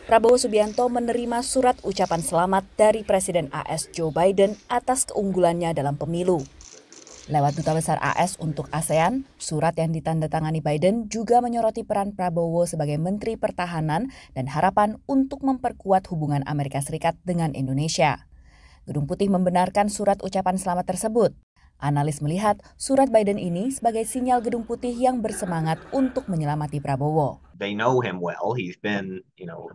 Prabowo Subianto menerima surat ucapan selamat dari Presiden AS Joe Biden atas keunggulannya dalam pemilu. Lewat Duta Besar AS untuk ASEAN, surat yang ditandatangani Biden juga menyoroti peran Prabowo sebagai Menteri Pertahanan dan harapan untuk memperkuat hubungan Amerika Serikat dengan Indonesia. Gedung Putih membenarkan surat ucapan selamat tersebut. Analis melihat surat Biden ini sebagai sinyal Gedung Putih yang bersemangat untuk menyelamati Prabowo. They know him well. He's been,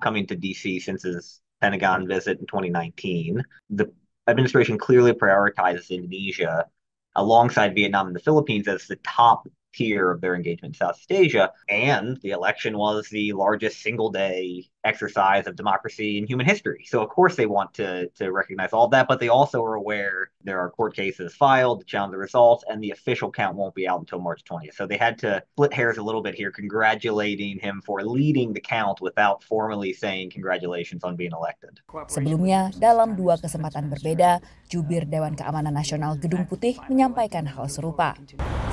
coming to DC since his Pentagon visit in 2019. The administration clearly prioritizes Indonesia alongside Vietnam and the Philippines as the top tier of their engagement in Southeast Asia. And the election was the largest single-day exercise of democracy in human history. So, of course, they want to recognize all of that, but they also are aware there are court cases filed to challenge the results, and the official count won't be out until March 20th. So they had to split hairs a little bit here, congratulating him for leading the count without formally saying congratulations on being elected. Sebelumnya, dalam dua kesempatan berbeda, Jubir Dewan Keamanan Nasional Gedung Putih menyampaikan hal serupa.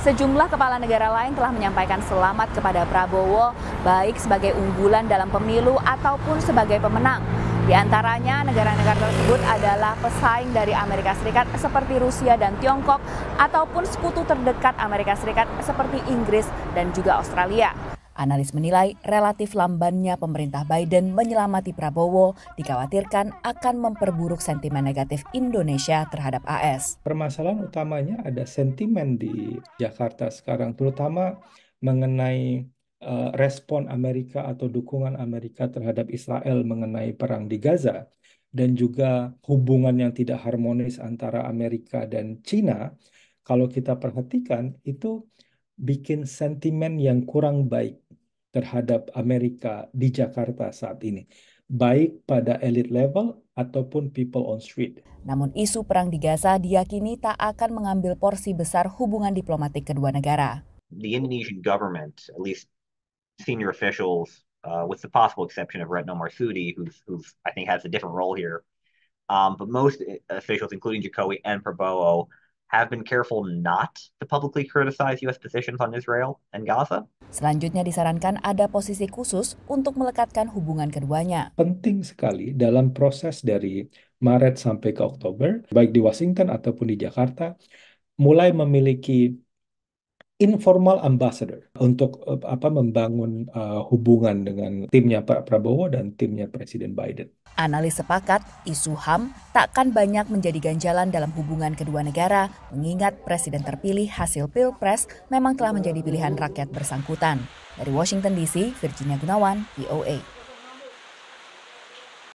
Sejumlah kepala negara lain telah menyampaikan selamat kepada Prabowo, baik sebagai unggulan dalam pemilu ataupun sebagai pemenang. Di antaranya, negara-negara tersebut adalah pesaing dari Amerika Serikat seperti Rusia dan Tiongkok, ataupun sekutu terdekat Amerika Serikat seperti Inggris dan juga Australia. Analis menilai relatif lambannya pemerintah Biden menyelamati Prabowo dikhawatirkan akan memperburuk sentimen negatif Indonesia terhadap AS. Permasalahan utamanya ada sentimen di Jakarta sekarang, terutama mengenai respon Amerika atau dukungan Amerika terhadap Israel mengenai perang di Gaza, dan juga hubungan yang tidak harmonis antara Amerika dan China. Kalau kita perhatikan, itu bikin sentimen yang kurang baik terhadap Amerika di Jakarta saat ini, baik pada elite level ataupun people on street. Namun isu perang di Gaza diyakini tak akan mengambil porsi besar hubungan diplomatik kedua negara. The Indonesian government, at least senior officials, with the possible exception of Retno Marsudi, who's I think has a different role here, but most officials, including Jokowi and Prabowo, have been careful not to publicly criticize U.S. positions on Israel and Gaza. Selanjutnya disarankan ada posisi khusus untuk melekatkan hubungan keduanya. Penting sekali dalam proses dari Maret sampai ke Oktober, baik di Washington ataupun di Jakarta, mulai memiliki informal ambassador untuk membangun hubungan dengan timnya Pak Prabowo dan timnya Presiden Biden. Analis sepakat, isu HAM takkan banyak menjadi ganjalan dalam hubungan kedua negara, mengingat Presiden terpilih hasil Pilpres memang telah menjadi pilihan rakyat bersangkutan. Dari Washington DC, Virginia Gunawan, VOA.